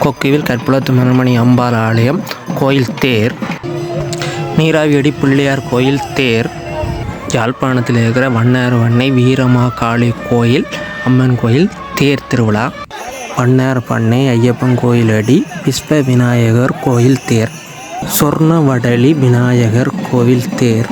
கொக்கிவில் கற்புலத்து மனோன்மணி அம்பாள் ஆலயம் கோயில் தேர், நீராவியடி பிள்ளையார் கோயில் தேர், யாழ்ப்பாணத்தில் இருக்கிற வண்ணார் வண்ணை வீரமாகாளி கோயில் அம்மன் கோயில் தேர் திருவிழா, வண்ணார் பண்ணை ஐயப்பன் கோயில் அடி விஸ்வ விநாயகர் கோயில் தேர், சொர்ணவடலி விநாயகர் கோவில் தேர்.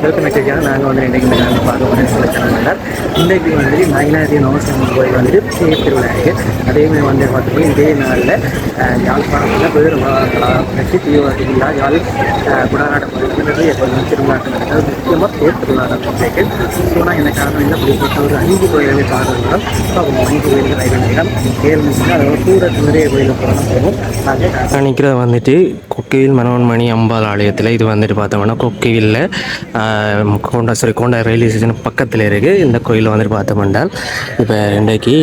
வெல்கம் வச்சிருக்காங்க. நாங்கள் வந்து இன்றைக்கு இந்த நாங்கள் பார்க்க போகிற சொல்லிச்சாங்க. இன்றைக்கு வந்து நயினாதி நவசம்மன் கோயில் வந்துட்டு தேர் திருவிழா இருக்குது. அதேமாதிரி வந்து பார்த்தீங்கன்னா இதே நாளில் யாழ்ப்பாணத்தில் வேறு வச்சு தீவிரவாதிகளா யாழ் குடாநாடு கோயில் நிறைய திருவிழா நடக்கிறது. முக்கியமாக தேர் திருவிழா நடக்கும். ஸோ நான் என்ன காரணம் என்ன பிடிப்பட்ட ஒரு 5 கோயில்களை பார்க்குறோம். ஸோ அவங்க 5 கோயில்கள் ஐடியா தேர் முடிச்சுட்டு அதை தூரத்து நிறைய கோயிலுக்கு போகிறோம் போகும். நாங்கள் நிற்கிறது வந்துட்டு கொக்கிவில் மனோன்மணி அம்பாள் ஆலயத்தில். இது வந்துட்டு பார்த்தோம்னா கொக்கிவில்ல கோண்டா ரயில்வே ஸ்டேஷன் பக்கத்தில் இருக்குது. இந்த கோயில் வந்துட்டு பார்த்தோம்னா இப்போ இன்றைக்கு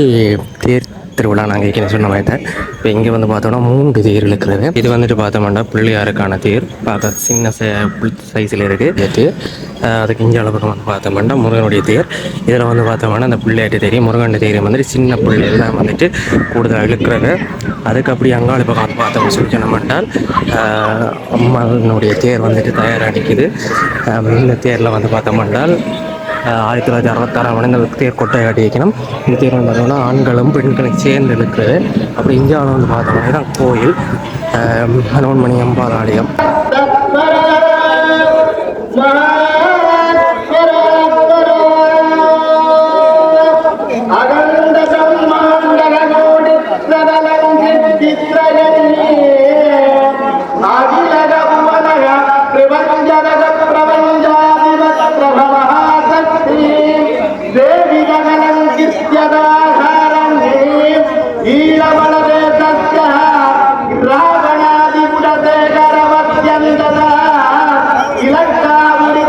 தேர் திருவிழா நாங்கள் சொன்ன மாதிரி தான். இப்போ இங்கே வந்து பார்த்தோம்னா 3 தேர் இருக்கிறது. இது வந்துட்டு பார்த்தோம்னா பிள்ளையாருக்கான தேர், பார்க்க சின்ன சைஸில் இருக்குது. அதுக்கு இங்கே அளவுக்கு வந்து பார்த்தோம்னா முருகனுடைய தேர். இதில் வந்து பார்த்தோம்னா அந்த பிள்ளையாட்டு தேர், முருகனுடைய தேர் வந்துட்டு சின்ன பிள்ளை எல்லாம் வந்துட்டு கூடுதலாக இழுக்கிறது. அதுக்கு அப்படி அங்காளி பக்கம் பார்த்தோம்னு சொல்லி சொன்னோம்னால் அம்மானுடைய தேர் வந்துட்டு தயாராக நிற்கிது. இந்த தேரில் வந்து பார்த்தோம்னா 1966 இந்த தேர் கொட்டை காட்டி வைக்கணும். இந்த தேர் வந்து பார்த்தோம்னா ஆண்களும் பெண்களும் சேர்ந்து இருக்கிறது. அப்படி இந்தியாவில் வந்து பார்த்தோம்னா கோயில் மனோன்மணி அம்பாள் ஆலயம். ராவணாதி குடதேகரவத்யந்ததா இலக்காவுடி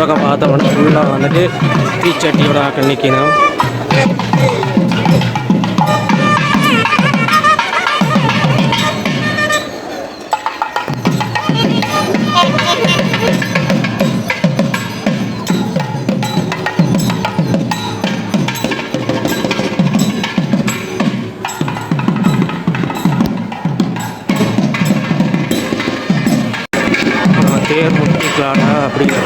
பக்கம் பார்த்தோம்னா ஃபுல்லாக வந்துட்டு தீச்சட்டியோட ஆக்க நிற்கணும். தேர் முட்டிக்கலாடா அப்படிங்கிற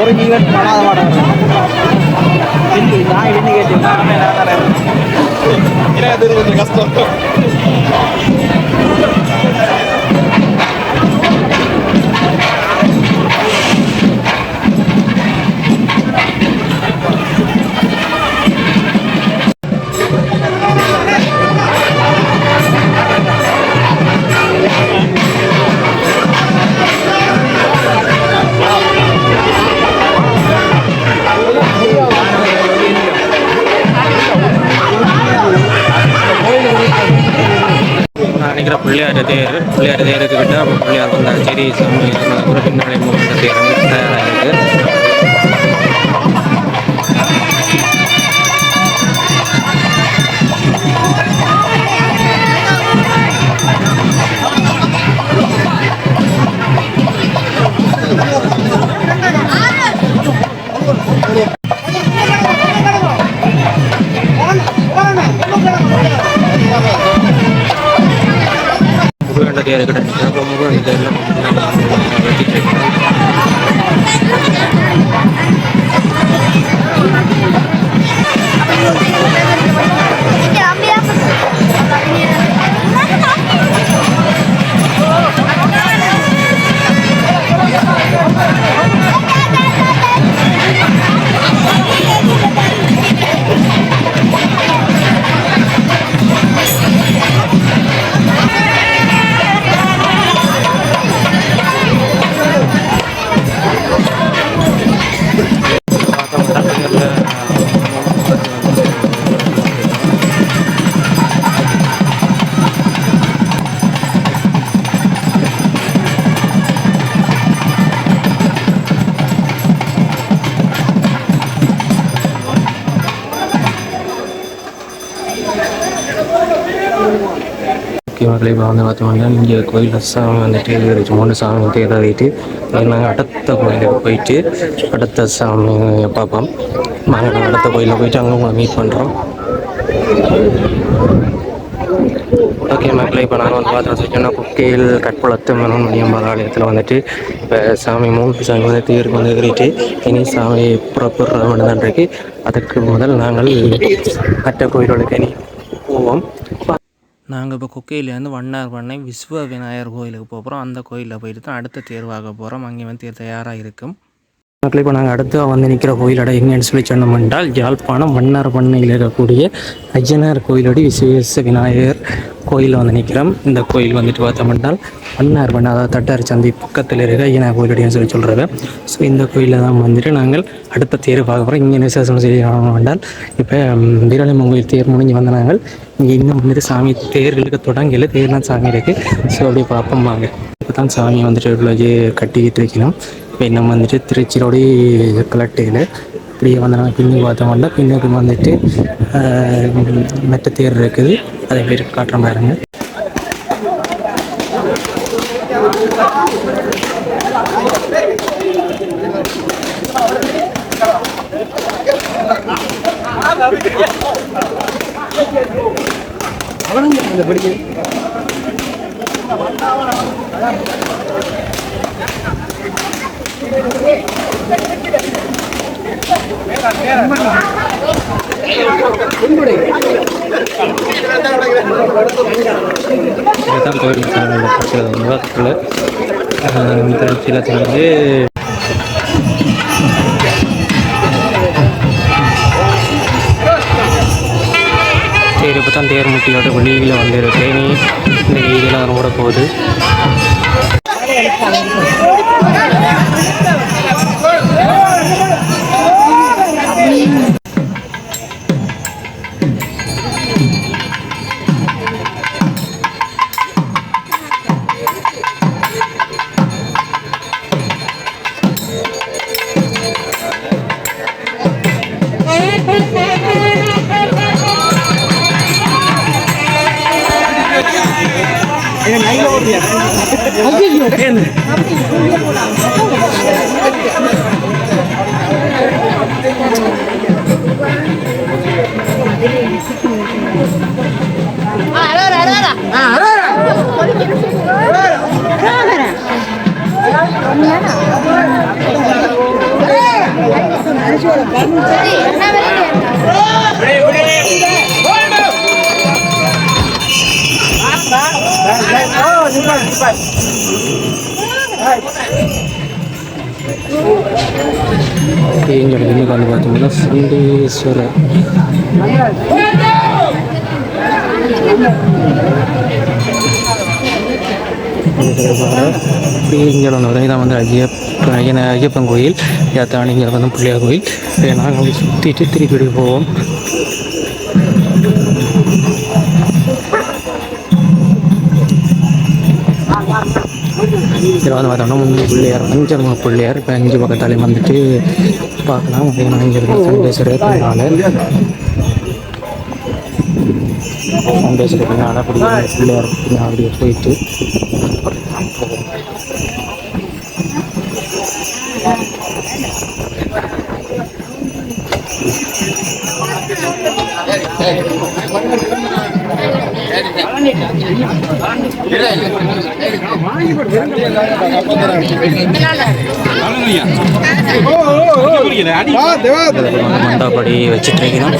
ஒரு ஈவெண்ட் பண்ணாத மாட்டாங்க. நான் என்ன கேட்டேன் கொஞ்சம் கஷ்டம். நினைக்கிற பிள்ளையார் தேருக்கு கிட்ட அப்போ பிள்ளையார் வந்தார். சரி சாமி பின்னாடி மூணு தேர் தயாராக இருக்குது. தேர் கிட்ட முருகன் தேர்லாம் முக்கியமாக இப்போ வந்து பார்த்தோம்னா இங்கே கோயில் சாமி வந்துட்டு மூணு சாமி தேடிட்டு நாங்கள் அடுத்த கோயிலுக்கு போயிட்டு அடுத்த சாமி பார்ப்போம். நாங்கள் அடுத்த கோயிலில் போயிட்டு அங்கே உங்களை மீட் பண்ணுறோம். ஓகே மக்களே, இப்போ நாங்கள் வந்து பார்த்தோம்னா குக்கையில் கட்புளத்து மணியம்பாள் ஆலயத்தில் வந்துட்டு இப்போ சாமி மூணு சாமி வந்து தேருக்கு வந்து ஏறிட்டு இனி சாமி புறப்படுற மனிதன்றைக்கு அதுக்கு முதல் நாங்கள் மற்ற கோயில்களுக்கு இனி போவோம். நாங்கள் இப்போ குக்கையிலேருந்து வண்ணார் பண்ணை விஸ்வ விநாயகர் கோயிலுக்கு போகிறோம். அந்த கோயிலில் போயிட்டு தான் அடுத்த தேர்வாக போகிறோம். அங்கே வந்து தயாராக இருக்கும். மக்களே, இப்போ நாங்கள் அடுத்து வந்து நிற்கிற கோயிலோட எங்கேன்னு சொல்லி சொன்னோம் என்றால் யாழ்ப்பாணம் வண்ணார் பண்ணையில் இருக்கக்கூடிய ஐயனார் கோயிலோட விஸ்வேச விநாயகர் கோயிலில் வந்து நிற்கிறோம். இந்த கோயில் வந்துட்டு பார்த்தோம் என்றால் வண்ணார் பண்ணை, அதாவது தட்டார் சந்தி பக்கத்தில் இருக்க ஐயனார் கோயிலோடையும் சொல்லி சொல்கிறது. ஸோ இந்த கோயிலில் தான் வந்துட்டு நாங்கள் அடுத்த தேர் பார்க்க போகிறோம். இங்கே விசேஷம் செய்யணும் என்றால் இப்போ வீரலியம்மன் கோயில் தேர் முடிஞ்சு வந்த நாங்கள் இங்கே இன்னும் வந்துட்டு சாமி தேர்களுக்கு தொடங்கல, தேர்லாம் சாமி இருக்குது. ஸோ அப்படியே பார்ப்போம் வாங்க. இப்போ தான் சாமி வந்துட்டு இவ்வளோ கட்டிக்கிட்டு வைக்கணும். இப்போ நம்ம வந்துட்டு திருச்சியோடைய கலட்டையில் இப்படியே வந்து நாங்கள் பின்னி பார்த்தோம்னா பின்னுக்கு வந்துட்டு மெட்ட தேர் இருக்குது. அதை பேர் காட்டுற பாருங்க. அவனுங்க இதுதான் கோயில் திருச்சியில் வந்து சரி இப்போ தான் தேர் முட்டியோட வெளியில் வந்துருக்கு. நீ இந்த வீதியெல்லாம் ஓட போகுது. இங்கே வந்து பார்த்தீங்கன்னா சண்டீஸ்வரர் இங்கே இதான் வந்து ஐயப்பன் கோயில். யாத்தானி இங்கே வந்து பிள்ளையார் கோயில். நாங்கள் அப்படி சுற்றிட்டு திருப்பி போவோம். இதில் வந்து பார்த்தோம்னா 3 பிள்ளையார், 5 பிள்ளையார். இப்போ 5 பக்கத்தாலையும் வந்துட்டு பார்க்கலாம். இங்கே இருக்கிற சண்டேஸ்வரர் பின்னால் அப்படி பிள்ளையார் அப்படியே போயிட்டு மண்டபடி வச்சுட்டு இருக்கணும்.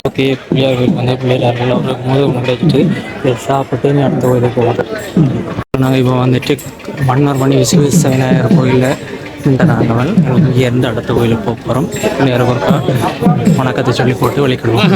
ஓகே, பிள்ளையார் கோயில் வந்து பிள்ளையார் ஒரு முதல் முடிச்சுட்டு சாப்பிட்டு அடுத்த கோயிலுக்கு போவோம். நாங்கள் இப்போ வந்துட்டு மன்னர் பண்ணி விஸ்வேஸ்வரர் கோயிலில் இந்த நாங்கள் இங்கேருந்து அடுத்த கோயிலுக்கு போக போகிறோம். பிள்ளையார் ஒருக்கா வணக்கத்தை சொல்லி போட்டு வழிக்கிடுவோம்.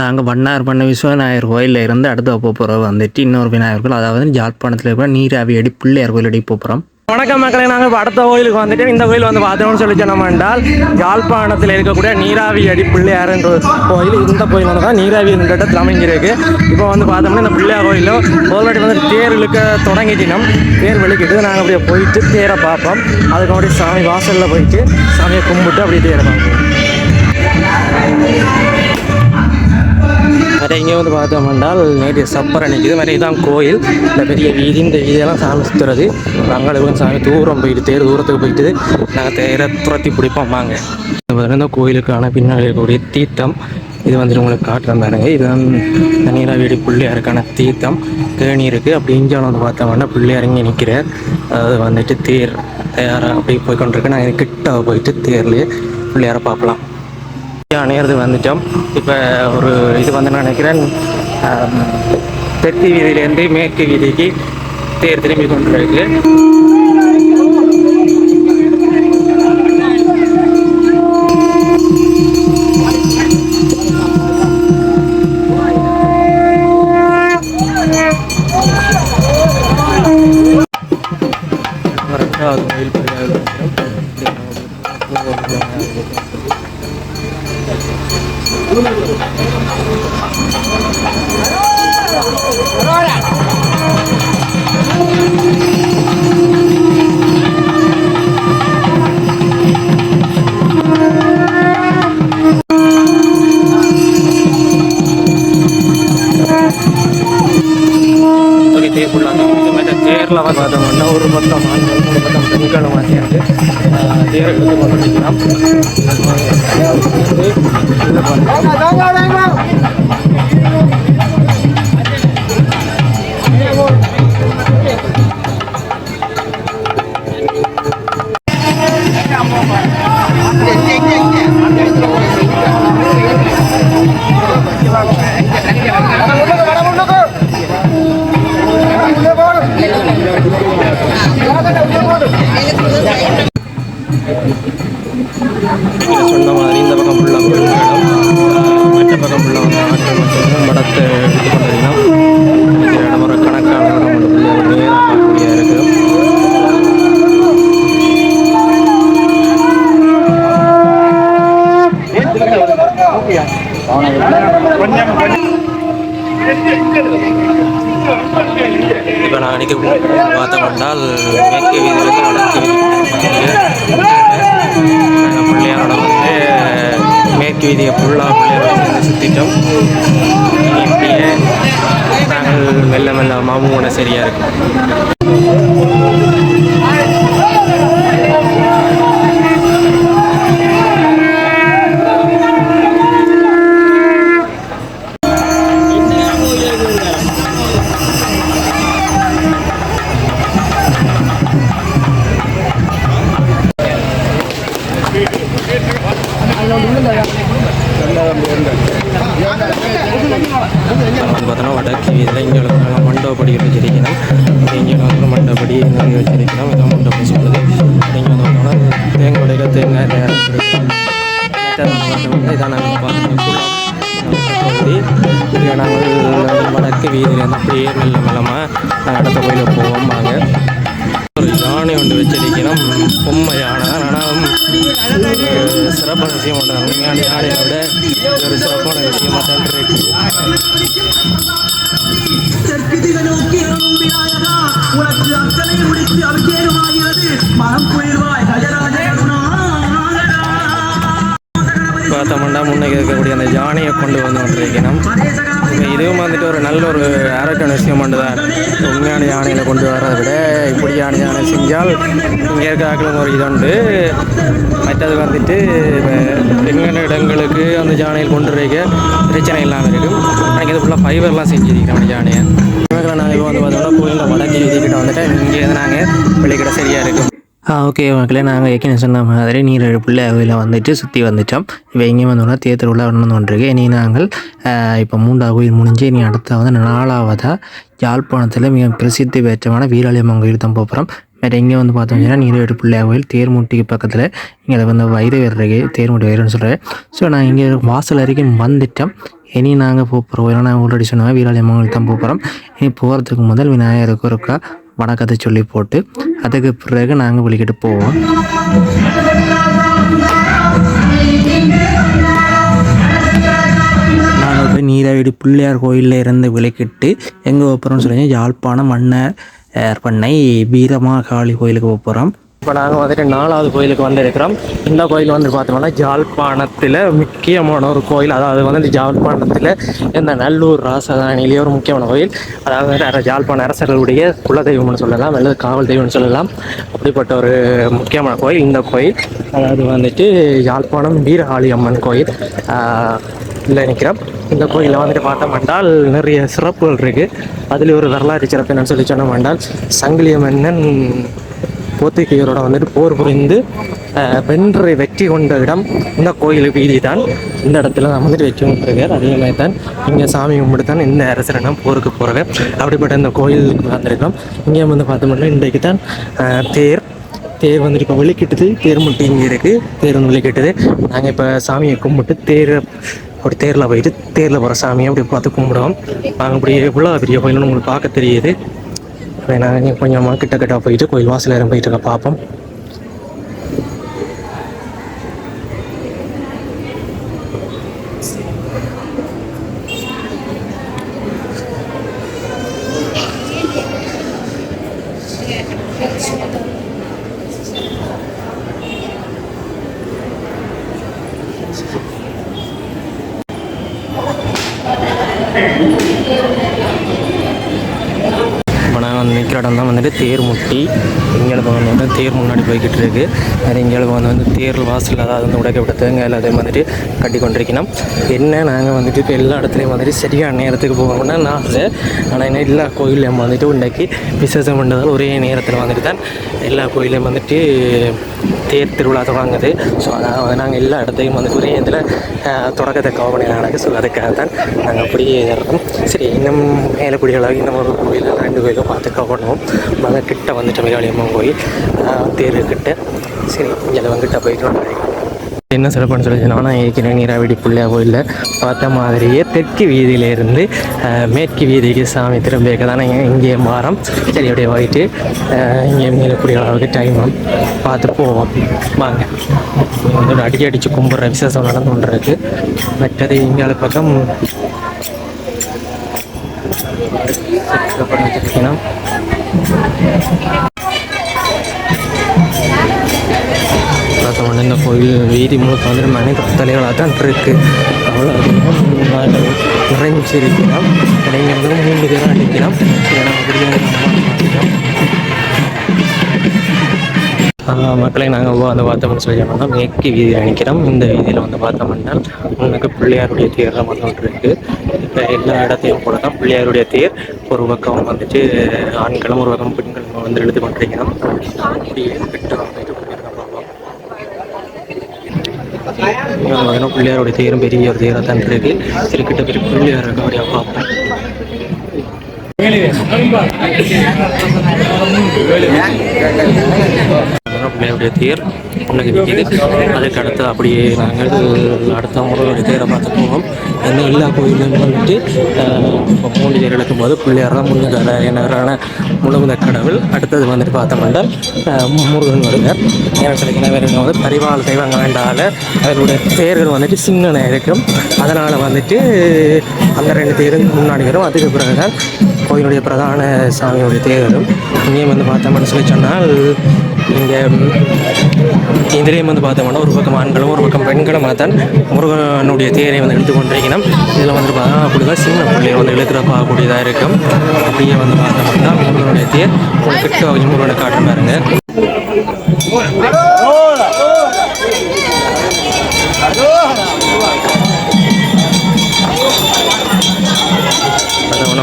நாங்கள் வண்ணார் பண்ண விஸ்வநாயகர் கோயிலில் இருந்து அடுத்த போக போகிறோம் வந்துட்டு இன்னொரு விநாயகர் கோயில், அதாவது யாழ்ப்பாணத்தில் இருக்கிற நீராவி அடி பிள்ளையார் கோயில் அடி போகிறோம். வணக்கம் மக்களே, நாங்கள் இப்போ அடுத்த கோயிலுக்கு வந்துட்டு இந்த கோயில் வந்து பார்த்தோம்னு சொல்லி சொன்னோம் என்றால் யாழ்ப்பாணத்தில் இருக்கக்கூடிய நீராவி அடி பிள்ளையார் என்ற கோயில். இந்த கோயில் வந்து தான் நீராவி என்ற இடத்துல அமைஞ்சிருக்கு. இப்போ வந்து பார்த்தோம்னா இந்த பிள்ளையார் கோயிலில் ஆல்ரெடி வந்து தேர் இழுக்க தொடங்கிட்டினோம். தேர் வெளிக்கிட்டு நாங்கள் அப்படியே போயிட்டு தேரை பார்ப்போம். அதுக்கு அப்படியே சாமி வாசலில் போயிட்டு சாமியை கும்பிட்டு அப்படியே தேரை பார்ப்போம். வேறு இங்கே வந்து பார்த்தோம் என்றால் நேற்று சப்பரை நிற்கிது. வேறு இதுதான் கோயில். இந்த பெரிய வீதி, இந்த வீதியெல்லாம் சாமி சுற்றுறது. நாங்கள் சாமி தூரம் போயிட்டு தேர் தூரத்துக்கு போயிட்டு நாங்கள் தேரை துரத்தி பிடிப்போம். வாங்க, இந்த கோயிலுக்கான பின்னாடி இருக்கக்கூடிய தீர்த்தம் இது வந்துட்டு உங்களுக்கு காட்டுறேன் பாருங்க. இதுதான் நீராவி பிள்ளையாருக்கான தீர்த்தம். தேனி இருக்குது. அப்படி இஞ்சாலும் வந்து பார்த்தோம்னா பிள்ளையார் இங்கே நிற்கிறார். அதாவது வந்துட்டு தேர் தயாராக அப்படி போய் கொண்டிருக்கு. நாங்கள் கிட்ட போயிட்டு தேர்லேயே பிள்ளையாரை பார்க்கலாம். அணையிறது வந்துட்டோம். இப்போ ஒரு இது வந்து நான் நினைக்கிறேன் தெற்கு வீதியிலேருந்து மேற்கு வீதிக்கு தேர் திரும்பி கொண்டு இருக்கு. கோயில் பெரியாவில் தேரில் பார்த்தோம்னா ஒரு பக்கம் ஆண்கள் ஒரு பக்கம் பெண்களும் மாற்றியாச்சு தேர் எடுத்து கொண்டிருக்கலாம். சொன்ன மாதிரி இந்த பக்கம் ஃபுல்லாக பெண்களும் மற்ற பக்கம் ஃபுல்லாக வந்து ஆட்கள் மட்டும் மடத்தை எடுத்து கொண்டிருக்கலாம். இடம் ஒரு கணக்கான இடம் ஒன்று பிள்ளையாக நேராக பார்க்கக்கூடிய இருக்குது. இப்போ நான் அன்றைக்கி பார்த்தோம்னால் மேற்கு வீதியிலிருந்து வடக்கு நாங்கள் பிள்ளையாரோட வந்து மேற்கு வீதியை ஃபுல்லாக பிள்ளையாரோட சேர்ந்து சுற்றிட்டோம். இப்படியே நாங்கள் மெல்ல மெல்ல மாமூன சரியாக இருக்கும். பார்த்தோன்னா வடக்கு இதில் இங்கே மண்டபப்படி வச்சிருக்கணும். இங்கே வந்து மண்டபடி நிறைய வச்சிருக்கணும். இதான் மண்டபம் சொல்லுது. இங்கே வந்து பார்த்தோம்னா தேங்காய் தேங்காய் இதான் நாங்கள் பார்த்துட்டு நாங்கள் வடக்கு வீதியில் அப்படியே மெல்ல மெல்லமாக நாங்கள் அடுத்த கோயிலுக்கு போவோம். வாங்க ஒரு யானை ஒன்று வச்சிருக்கிறோம். பொம்மை யானை. ஆனால் சிறப்பான விஷயம் ஒன்று உண்மையான யானையை விட ஒரு சிறப்பான விஷயமாக தான் இருக்கு. பார்த்தோம்னா முன்னே இருக்கக்கூடிய அந்த யானையை கொண்டு வந்து கொண்டிருக்கணும். இப்போ இதுவும் வந்துட்டு ஒரு நல்ல ஒரு அரக்கான விஷயம் ஒன்று தான். உண்மையான யானையில் கொண்டு வரதை விட இப்படியான யானை செஞ்சால் இங்கே இருக்கிறாக்களும் ஒரு இதுண்டு. மற்றது வந்துட்டு எங்கென்ன இடங்களுக்கு அந்த யானையில் கொண்டு இருக்க பிரச்சனை இல்லாமல் இருக்கும். எனக்கு இது ஃபுல்லாக ஃபைபர்லாம் செஞ்சுருக்கிறோம் யானையை. நாங்கள் இப்போ வந்து பார்த்தோம்னா கோயிலில் வடக்கு வீதிக்கிட்ட வந்துட்டு இங்கே நாங்கள் வெளிக்கிட்ட சரியாக இருக்கும். ஓகே மக்களே, நாங்கள் ஏற்கனவே சொன்ன மாதிரி நீர் பிள்ளையில் வந்துட்டு சுற்றி வந்துட்டோம். இப்போ எங்கேயும் வந்தோம்னா தேர்தல் உள்ள ஒன்று வந்துருக்கு. இனி நாங்கள் இப்போ 3வது கோயில் முடிஞ்சு இனி அடுத்த வந்து 4வதாக யாழ்ப்பாணத்தில் மிக பிரசித்தி பெற்றமான வீராளியம்மன் கோயில் தான் போகிறோம். வேறு எங்கே வந்து பார்த்தோம்னா நீர் பிள்ளையார் கோயில் தேர்முட்டிக்கு பக்கத்தில் இங்கே வந்து வைரவர் இருக்கு. தேர்முட்டி வைரன்னு சொல்கிறேன். ஸோ நான் இங்கே வாசல் வரைக்கும் வந்துட்டோம். இனி நாங்கள் போகிறோம். ஏன்னா நான் ஆல்ரெடி சொன்னால் வீராளியம்மன் கோயில் தான் போகிறோம். இனி போகிறதுக்கு முதல் விநாயகருக்கு ஒருக்கா வணக்கத்தை சொல்லி போட்டு அதுக்கு பிறகு நாங்கள் வெளிக்கிட்டு போவோம். நாங்கள் போய் நீராவிடி பிள்ளையார் கோயிலில் இருந்து விளக்கிட்டு எங்கே போகிறோம்னு சொல்லி யாழ்ப்பாணம் மன்னர் பண்ணை வீரமாகாளி கோயிலுக்கு போகிறோம். இப்போ நாங்கள் வந்துட்டு 4வது கோயிலுக்கு வந்திருக்கிறோம். இந்த கோயில் வந்து பார்த்தோம்னா யாழ்ப்பாணத்தில் முக்கியமான ஒரு கோயில். அதாவது வந்து இந்த யாழ்ப்பாணத்தில் இந்த நல்லூர் ராசதானிலேயே ஒரு முக்கியமான கோயில். அதாவது யாழ்ப்பாண அரசர்களுடைய குலதெய்வம்னு சொல்லலாம், அல்லது காவல் தெய்வம்னு சொல்லலாம். அப்படிப்பட்ட ஒரு முக்கியமான கோயில் இந்த கோயில். அதாவது வந்துட்டு யாழ்ப்பாணம் வீரகாளி அம்மன் கோயில் இல்லை நிற்கிறோம். இந்த கோயிலில் வந்துட்டு பார்த்தோம்னால் நிறைய சிறப்புகள் இருக்குது. அதில் ஒரு வரலாற்று சிறப்பு என்னன்னு சொல்லி சொன்னோம்னால் சங்கிலிய மன்னன் போர்த்துகீயரோட வந்துட்டு போர் புரிந்து வெற்றி கொண்ட இடம் இந்த கோயில் வீதி தான். இந்த இடத்துல நான் வந்துட்டு வெற்றி கொண்டிருக்கார். அதே மாதிரி தான் இங்கே சாமி கும்பிட்டு தான் இந்த அரசரிடம் போருக்கு போகிறேன். அப்படிப்பட்ட இந்த கோயிலுக்கு வந்திருக்கோம். இங்கே வந்து பார்த்தோம்னா இன்றைக்கு தான் தேர் வந்துட்டு இப்போ வெளிக்கிட்டுது. தேர் மட்டும் இங்கே இருக்குது. தேர் வந்து வெளிக்கிட்டுது. நாங்கள் இப்போ சாமியை கும்பிட்டு ஒரு தேரில் போயிட்டு தேரில் போகிற சாமியை அப்படி பார்த்து கும்பிடுவோம். நாங்கள் அப்படி எவ்வளோ பெரிய கோயில்னு உங்களுக்கு பார்க்க தெரியுது. இப்போ நாங்கள் கொஞ்சமாக கிட்ட போயிட்டு கோயில் வாசல் நேரம் போயிட்டு இருக்க பார்ப்போம். இப்போ நாங்கள் வந்து நிற்கிற இடம் தான் வந்துட்டு தேர் முட்டி. இங்களுக்கு வந்து தேர் முன்னாடி போய்கிட்டு இருக்குது. அது இங்களுக்கு வந்து தேர் வாசல் அதாவது வந்து உடைக்க விட தேங்காய் எல்லாத்தையும் வந்துட்டு கட்டி கொண்டிருக்கணும். என்ன நாங்கள் வந்துட்டு இப்போ எல்லா இடத்துலையும் வந்துட்டு சரியான நேரத்துக்கு போகணும்னா நான் ஆசை. ஆனால் என்ன எல்லா கோயிலையும் வந்துட்டு இன்றைக்கி விசேஷம் பண்ணுறதால் ஒரே நேரத்தில் வந்துட்டு தான் எல்லா கோயிலையும் வந்துட்டு தேர் திருவிழா தொடங்குது. ஸோ அதாவது நாங்கள் எல்லா இடத்தையும் வந்துட்டு ஒரே இதில் தொடக்கத்தை கவனி நடக்குது. ஸோ அதுக்காக தான் நாங்கள் அப்படியே இருக்கோம். சரி, இன்னும் மேலக்குடிகளாக இன்னும் ஒரு கோயில் 2 கோயிலும் பார்த்து கவனம். மத கிட்ட வந்துட்டு மிகாளியம்மன் கோயில் தேர் கிட்ட. சரி, இங்கே வந்துட்டு போயிட்டு வந்தாங்க. என்ன சிறப்புன்னு சொல்லி நானும் ஏற்கனவே நீராவிடி பிள்ளையா கோயிலில் பார்த்த மாதிரியே தெற்கு வீதியிலேருந்து மேற்கு வீதிக்கு சாமி திரும்பிக்க தானே இங்கே மாறம். சரி, அப்படியே போயிட்டு இங்கே மேலக்கூடிய அளவுக்கு டைம் பார்த்து போவோம் வாங்க. வந்து அடிச்சு கும்பிட்ற விசேஷம் நடந்து கொண்டு இருக்கு. மற்றது இங்கே பக்கம் வச்சுருக்கீங்கன்னா பார்த்தோம்னா இந்த கோயில் வீதி முழுக்க வந்துட்டு மனித தலைகளாக தான் இருக்குது. அவ்வளோ அதிகம் நிறைஞ்சிருக்கலாம். இடைங்க வந்து 3 பேரும் அடிக்கலாம். மக்களை நாங்கள் வந்து பார்த்தோம்னு சொல்லி சொன்னோம்னா மேற்கு வீதியில் நிற்கிறோம். இந்த வீதியில் வந்து பார்த்தோம்னா உங்களுக்கு பிள்ளையாருடைய தேர்லாம் வந்து ஒன்று இருக்குது. இப்போ எல்லா இடத்தையும் கூட தான் பிள்ளையாருடைய தேர். ஒரு பக்கம் வந்துட்டு ஆண்களும் ஒரு பக்கம் பெண்களும் வந்து எழுதி கொண்டிருக்கிறோம். அப்படியே கிட்ட வந்துட்டு பிள்ளையாருடைய தேரும் பெரிய ஒரு தேராக தான் இருக்கு. திருக்கிட்ட பெரிய பிள்ளையார் இருக்க அப்படியே பார்ப்போம். பிள்ளையாருடைய தேர் முன்னுக்கு நிற்கிது. அதுக்கு அடுத்து அப்படியே நாங்கள் அடுத்த முருகனுடைய தேரை பார்த்து போவோம். இன்னும் எல்லா கோயிலும் வந்துட்டு இப்போ 3 தேர் எடுக்கும் போது பிள்ளையார் தான் முன்னுக்கு என்னறான முழுமுத கடவுள். அடுத்தது வந்துட்டு பார்த்தோம்னா முருகன் வருவார். எனக்கு கிடைக்கிற வேறு வந்து பரிவாள் தெய்வங்கள் வேண்டால அவருடைய தேர்கள் வந்துட்டு சின்ன இருக்கும். அதனால் வந்துட்டு அந்த 2 தேரும் முன்னாடி வரும். அதுக்கு பிறகுதான் கோயிலுடைய பிரதான சாமியுடைய தேரும். இங்கேயும் வந்து பார்த்தோம்னு சொல்லி சொன்னால் இங்கே இதுலேயும் வந்து பார்த்தோம்னா ஒரு பக்கம் ஆண்களும் ஒரு பக்கம் பெண்களும் தான் முருகனுடைய தேரை வந்து இழுத்து கொண்டிருக்கணும். இதில் வந்து பார்த்தா அப்படிதான் சின்ன பிள்ளையை வந்து இழுக்கிற பார்க்கக்கூடியதாக இருக்கும். அப்படியே வந்து பார்த்தோம்னா முருகனுடைய தேர் ஒரு கிட்ட முருகனை காட்ட பாருங்க.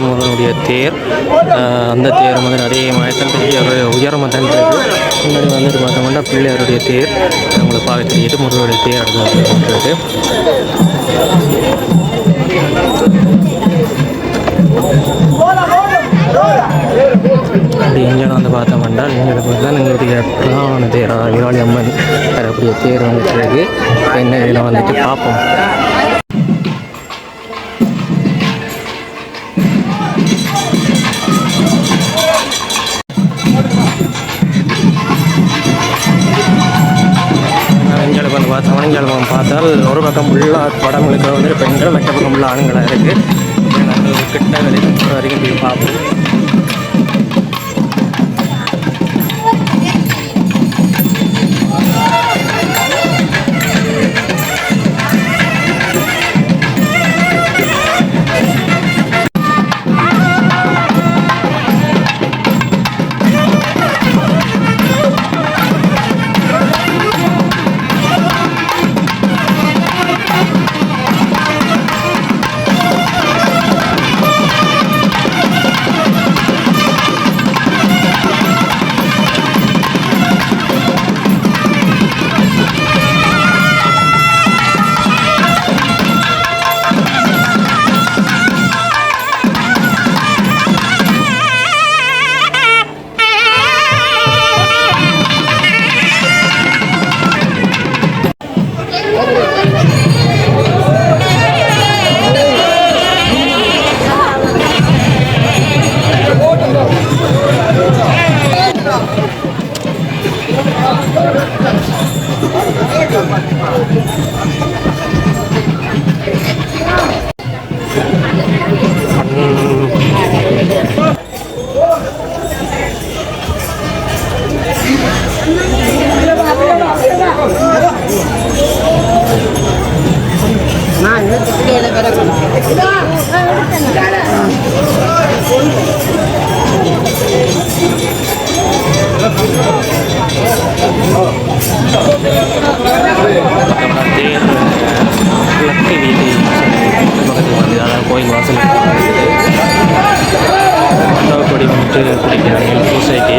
முருகனுடைய தேர் அந்த தேர் வந்து நிறைய மயத்தன் பெரிய உயரமாக தான் இருக்குது. முன்னாடி வந்துட்டு பார்த்தோம்னா பிள்ளையாருடைய தேர் உங்களுக்கு பார்க்க தெரியுது. முருகனுடைய தேர் அடுத்தது அப்படி எங்கே வந்து பார்த்தோம்னா எங்களுக்கு தான் எங்களுடைய பிரதான தேர் விராலி அம்மன் வரக்கூடிய தேர் வந்துட்டு இருக்குது. என்ன இதில் வந்துட்டு பார்ப்போம். பார்த்தோம் பார்த்தால் ஒரு பக்கம் உள்ள படங்களுக்கு வந்து பெண்கள் மற்ற பக்கம் உள்ள ஆண்களாக இருக்குது. நாங்கள் கிட்ட வரைக்கும் போய் பார்ப்போம். கோயில் வாசல் கொடி வந்துட்டு பிடிக்கிறாங்க பூசைக்கு.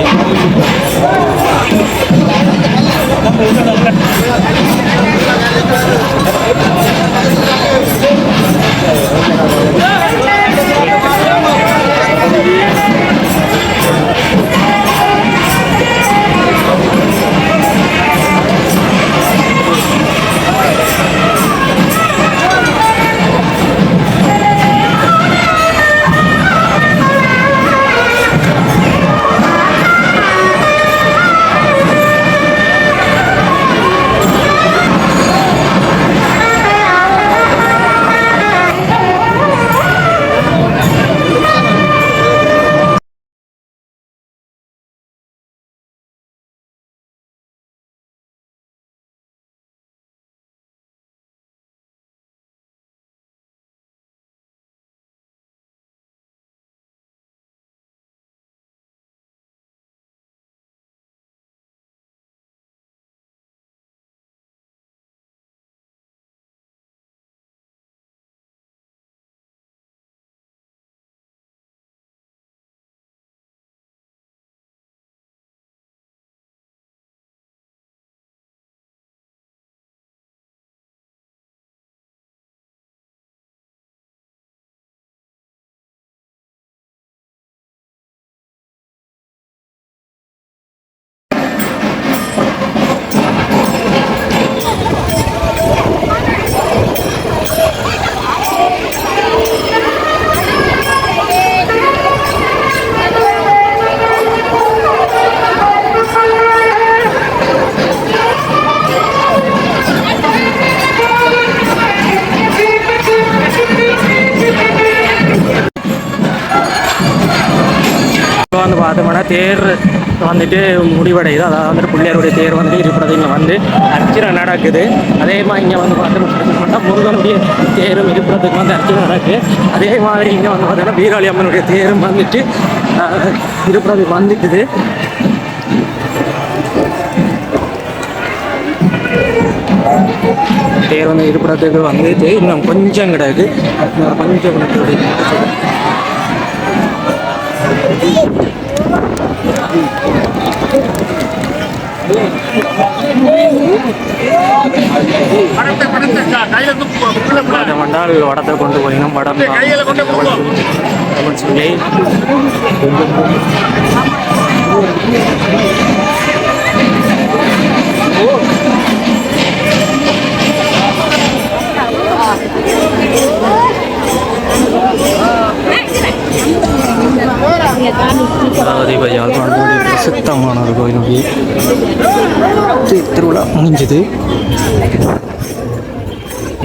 வந்து பார்த்தோம்னா தேர் வந்துட்டு முடிவடையுது. அதாவது வந்துட்டு பிள்ளையாருடைய தேர் வந்துட்டு இருக்கிறது இங்கே வந்து அர்ச்சனை நடக்குது. அதே மாதிரி இங்கே வந்து பார்த்தோம்னா முருகனுடைய தேரும் இருக்கிறதுக்கு வந்து அர்ச்சனை நடக்குது. அதே மாதிரி இங்கே வந்து பார்த்தோம்னா வீராளி அம்மனுடைய தேரும் வந்துட்டு இருக்கிறதுக்கு வந்துட்டுது. தேர் வந்து இருப்பிடத்துக்கு வந்துட்டு இன்னும் கொஞ்சம் கிடையாது, கொஞ்சம் மண்டால் வடத்தை கொண்டு போயினோம். வடம் சொல்லி அதாவது இப்போ யாழ்ப்பாணத்துடைய பிரசித்தமான ஒரு கோயில் திருவிழா முடிஞ்சது.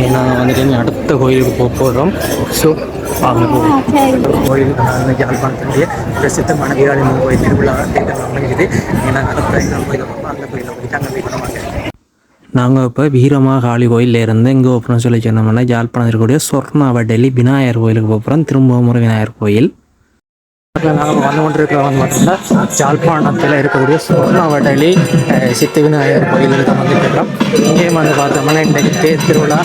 ஏன்னா வந்துட்டு அடுத்த கோயிலுக்கு போக போகிறோம். ஸோ அவங்க கோயில் யாழ்ப்பாணத்துடைய பிரசித்தமான வீராளி அம்மன் கோயில் திருவிழா முடிஞ்சது. ஏன்னா அடுத்த கோயிலுக்கு அந்த கோயிலில் போயிட்டு அங்கே போய் பண்ணுவாங்க. நாங்கள் இப்போ வீரமாகாளி கோயிலேருந்து எங்கே போகிறோம்னு சொல்லி சொன்னோம்னா யாழ்ப்பாணம் இருக்கக்கூடிய சொர்ணாவடலி விநாயகர் கோயிலுக்கு போகிறோம். திரும்பவும் விநாயகர் கோயில் நாங்கள் வந்து கொண்டிருக்கிறோம். வந்து பார்த்தோம்னா யாழ்ப்பாணத்தில் இருக்கக்கூடிய சொர்ணாவடலி சித்த விநாயகர் கோயிலுக்கு தான் வந்துட்டு இருக்கிறோம். இங்கேயும் வந்து பார்த்தோம்னா இன்றைக்கு தேர் திருவிழா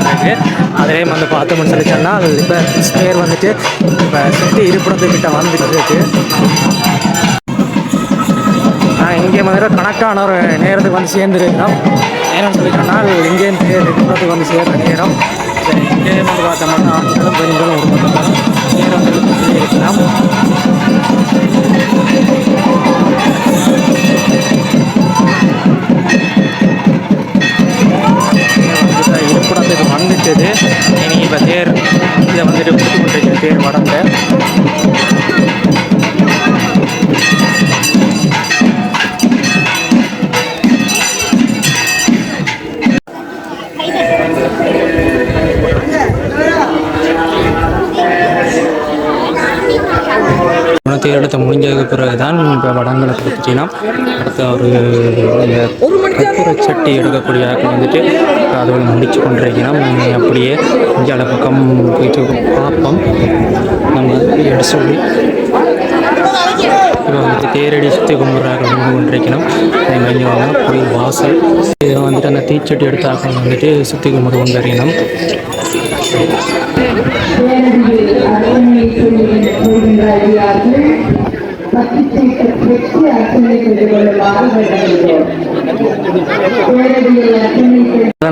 இருக்குது. அதே வந்து பார்த்தோம்னு சொல்லி சொன்னால் அது இப்போ தேர் வந்துட்டு இப்போ சுற்றி இருப்பிடத்துக்கிட்ட வந்துட்டு இருக்கு. இங்கே வந்து கணக்கான ஒரு நேரத்துக்கு வந்து சேர்ந்துருக்கிறோம். நேரம் சொல்லி சொன்னால் இங்கேயும் தேர் இருப்பிடத்துக்கு வந்து சேர்ந்த நேரம். இங்கேயும் வந்து பார்த்தோம்னா ஆண்களும் பெண்களும் ஒரு பக்கம் நேரம் இருக்கலாம். இருப்பிடத்துக்கு வந்துட்டது. இனி இப்போ தேர் இதை வந்துட்டு பிடிச்சி கொண்டிருக்கிற தேர் வடங்க தேர் எடுத்து முடிஞ்சதுக்கு பிறகு தான் இப்போ வடங்களை கொடுத்துட்டீங்கன்னா அடுத்த ஒரு கற்பூர சட்டி எடுக்கக்கூடிய ஆக்கள் வந்துட்டு அதோட முடிச்சு கொண்டிருக்கணும். அப்படியே இந்தியாவில் பக்கம் போயிட்டு பார்ப்போம். நம்ம எடுத்து சொல்லி இப்போ வந்துட்டு தேரடி சுற்றி கும்பிட்றாங்க கொண்டிருக்கணும். அதே மாதிரி கோயில் வாசல் இதை வந்துட்டு அந்த தீச்சட்டி எடுத்த ஆக்கள் வந்துட்டு சுற்றி கும்பிட்டு கொண்டிருக்கணும்.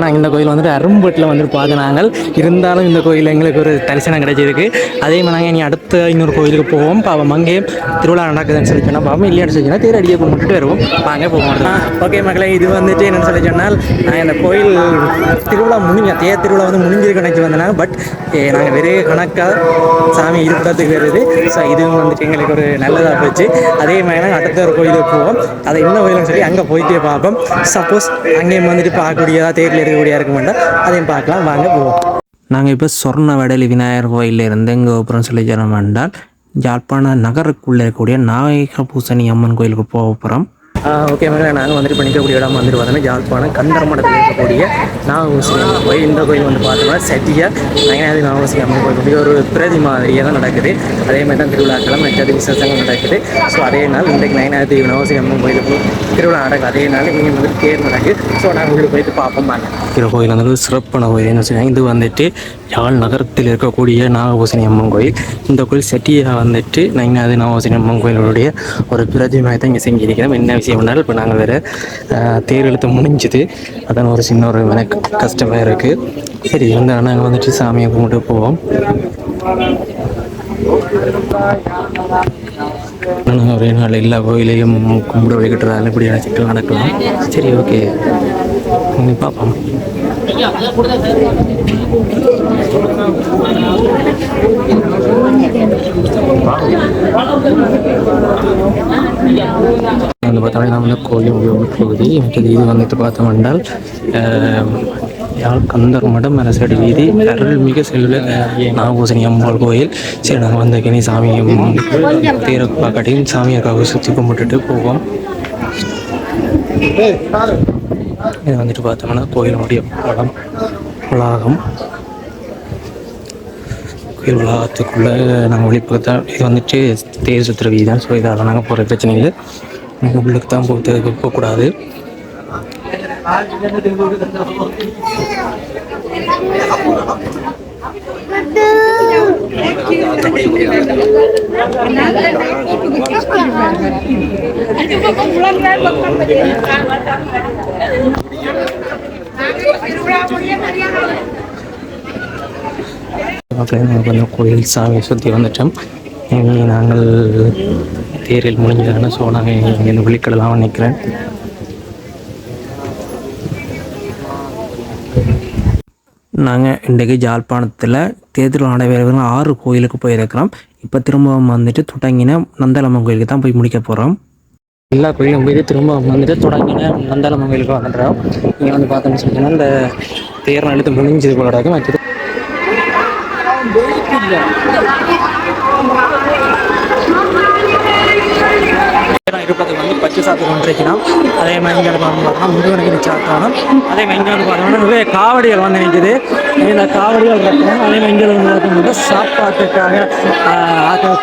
நாங்கள் இந்த கோயில் வந்துட்டு அரும்பட்டில் வந்துட்டு பார்த்து நாங்கள் இருந்தாலும் இந்த கோயில் எங்களுக்கு ஒரு தரிசனம் கிடைச்சிருக்கு. அதே மாதிரி நாங்கள் இனி அடுத்த இன்னொரு கோயிலுக்கு போவோம். பாவம் அங்கேயும் திருவிழா நடக்குதுன்னு சொல்லி சொன்னால் பாவம் இல்லையான்னு சொல்லி சொன்னால் தேரடியை கும்பிட்டுட்டு வருவோம். வாங்க போவோம். ஓகே மக்களே, இது வந்துட்டு என்னென்னு சொல்லி சொன்னால் நாங்கள் இந்த கோயில் திருவிழா தேர் திருவிழா வந்து முடிஞ்சிருக்கு நினச்சி வந்தேனாங்க. பட் நாங்கள் வெறும் கணக்காக சாமி இருப்பதுக்கு வருது. ஸோ இதுவும் வந்துட்டு எங்களுக்கு ஒரு நல்லதாக போச்சு. அதே மாதிரி நாங்கள் அடுத்த ஒரு கோயிலுக்கு போவோம். அதை என்ன கோயிலுன்னு சொல்லி அங்கே போயிட்டே பார்ப்போம். சப்போஸ் அங்கேயும் வந்துட்டு பார்க்கக்கூடியதா தேரில் இருக்கக்கூடியதாக இருக்க மாட்டோம், அதையும் பார்க்கலாம். வாங்க போவோம். நாங்கள் இப்போ சொர்ணவடலி விநாயகர் கோயிலில் இருந்து எங்கே அப்புறம் சொல்லி சொன்னோம் என்றால் யாழ்ப்பாண நகருக்குள்ளே இருக்கக்கூடிய நாயகபூசணி அம்மன் கோயிலுக்கு போக போகிறோம். ஓகே மேலே நாங்கள் வந்துட்டு பண்ணிக்கக்கூடிய இடம் வந்துட்டு பார்த்தோன்னா யாழ்ப்பாணம் கந்தரமடத்தில் இருக்கக்கூடிய நாகூசி அம்மன் கோயில். இந்த கோயில் வந்து பார்த்தோம்னா செட்டியாக நயனாதி நாகூசி அம்மன் கோயில் ஒரு பிரதி மாதிரியாக தான் நடக்குது. அதே மாதிரி தான் திருவிழாக்களும் மற்றது விசேஷங்கள் நடக்குது. ஸோ அதே நாள் இன்றைக்கு நயனாதி நாகூசி அம்மன் கோயிலுக்கு திருவிழா நடக்குது. அதே நாள் இங்கே வந்துட்டு தேர் நடக்குது. ஸோ நாங்கள் உள்ளே போயிட்டு பார்ப்போம். இந்த கோயில் வந்து சிறப்பான கோயில் என்ன சொல்லுவாங்க. இது வந்துட்டு யாழ் நகரத்தில் இருக்கக்கூடிய நாகபூசணி அம்மன் கோயில். இந்த கோயில் செட்டியாக வந்துட்டு நயனாதி நாகூசி அம்மன் கோயிலுடைய ஒரு பிரதிமாய் தான் இங்கே செஞ்சிருக்கிறோம். என்ன விஷயம் இப்போ நாங்கள் வேறு தேர் இழுத்து முடிஞ்சுது. அதான் ஒரு சின்ன ஒரு எனக்கு கஷ்டமாக இருக்குது. சரி இருந்தால் நாங்கள் வந்துட்டு சாமியை கும்பிட்டு போவோம். நாங்கள் ஒரே நாள் எல்லா கோயிலையும் கும்பிட வழிகிட்டுறதால இப்படி சிக்கல் நடக்கலாம். சரி ஓகே பார்ப்போம். வந்து பார்த்தோம்னா நம்ம கோயில் பகுதி மற்றது இது வந்துட்டு பார்த்தோம் என்றால் யாழ் கந்தர் மடம் அரசடி வீதி அருள்மிகு செல்வ நாகபூசணி அம்பாள் கோயில். சரி நாங்கள் வந்த கிணி சாமியும் தேரை பார்க்காட்டியும் சாமியாக்காக சுற்றி கும்பிட்டுட்டு போவோம். இது வந்துட்டு பார்த்தோம்னா கோயிலுடைய வளாகம். கோயில் வளாகத்துக்குள்ளே நாங்கள் ஒளிப்பத்தான் இது வந்துட்டு தேர் சுற்றுற வீதி தான். ஸோ இதால் நாங்கள் போகிற பிரச்சனை இல்லை. நாங்கள் உள்ளுக்கு தான் போகக்கூடாது. நாங்கள் கொஞ்சம் கோயில் சாமியை சுற்றி வந்துட்டோம். நாங்கள் தேரில் முடிஞ்சதான. ஸோ நாங்கள் இங்கேருந்து வெளிக்கிடலாம் நினைக்கிறேன். நாங்கள் இன்றைக்கு யாழ்ப்பாணத்தில் தேர்தல் நடைபெறுகிற 6 கோயிலுக்கு போயிருக்கிறோம். இப்போ திரும்பவும் வந்துட்டு தொடங்கின நந்தாளம்மன் கோயிலுக்கு தான் போய் முடிக்க போகிறோம். எல்லா கோயிலும் போய் திரும்ப வந்துட்டு தொடங்கின நந்தாளம்மன் கோயிலுக்கு வந்துடுறோம். இங்கே வந்து பார்த்தோம்னு சொன்னீங்கன்னா இந்த தேர் நடத்து முடிஞ்சது போல இருக்கும். மற்றது இருப்பதுக்கு வந்து பச்சை சாத்து கொண்டிருக்கிறோம். அதே மாதிரி இங்கே பார்த்தோம்னா முருகனுக்கு சாத்தணும். அதே மாதிரி இங்கே வந்து பார்த்தோம்னா நிறைய காவடிகள் வந்து நிற்குது. இந்த காவடிகள் இருக்கணும். அதே மாதிரி இங்கே வந்து பார்த்தோம்னா சாப்பாட்டுக்காக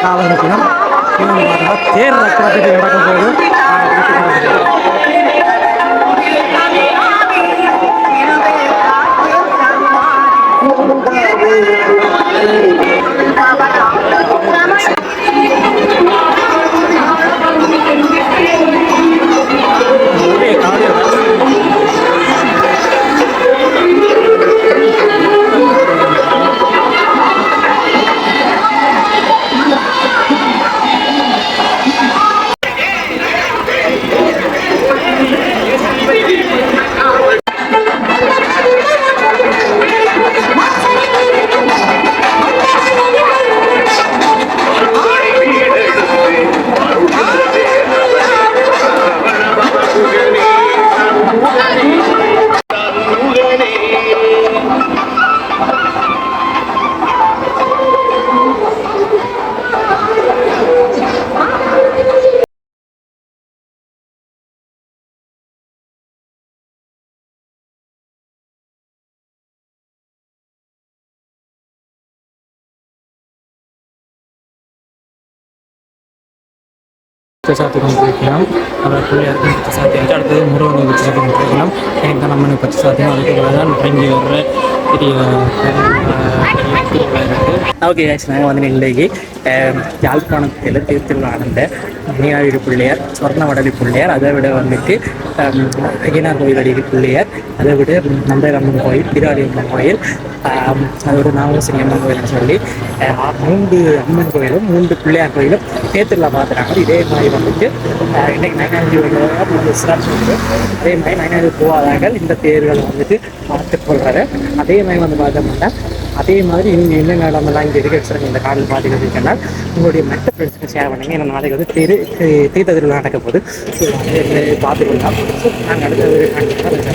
காவல் இருக்கணும். இன்னொன்று பார்த்தோம்னா தேர் ரக்கத்துக்கு நடக்கும் போது சாத்தி கொண்டிருக்கலாம் அவர் பிள்ளையாருக்கு பச்சை சாத்தி வந்து அடுத்தது முருகனுக்கு பச்சை சாத்தி கொண்டிருக்கலாம் எனக்கு நம்மனுக்கு பச்சை சாத்தியும் அதுக்கு தான் இறங்கி வர்ற பெரிய ஓகே நாங்கள் வந்து இன்றைக்கு யாழ்ப்பாணத்தில் திருத்திருவிழா நடந்த மீனாடி பிள்ளையார் சொர்ணவடலி பிள்ளையார் அதை விட வந்துட்டு ஐயனார் கோயில் அடி பிள்ளையார் அதை விட நம்பரம்மன் கோயில் பிராடி அம்மன் கோயில் அதோட நாகசினி அம்மன் கோயில்னு சொல்லி 3 அம்மன் கோயிலும் 3 பிள்ளையார் கோயிலும் தேர்தலில் பார்த்துறாங்க. இதே மாதிரி வந்துட்டு இன்றைக்கு நயனாதி சிறப்பு அதே மாதிரி நயனாதி போவாதார்கள் இந்த தேர்களை வந்துட்டு பார்த்துக்கொள்கிறாரு. அதே மாதிரி வந்து பார்த்தோம்னா அதே மாதிரி நீங்கள் என்ன இடமெல்லாம் இங்கே இருக்க இந்த காலையில் பார்த்துக்கிட்டு உங்களுடைய மற்ற ஃப்ரெண்ட்ஸுக்கு ஷேர் பண்ணுங்க. ஏன்னா நாளைக்கு வந்து தீர்த்த திருவிழா நடக்க போகுது. ஸோ பார்த்துக்கொள்ளலாம். ஸோ நாங்கள் அடுத்த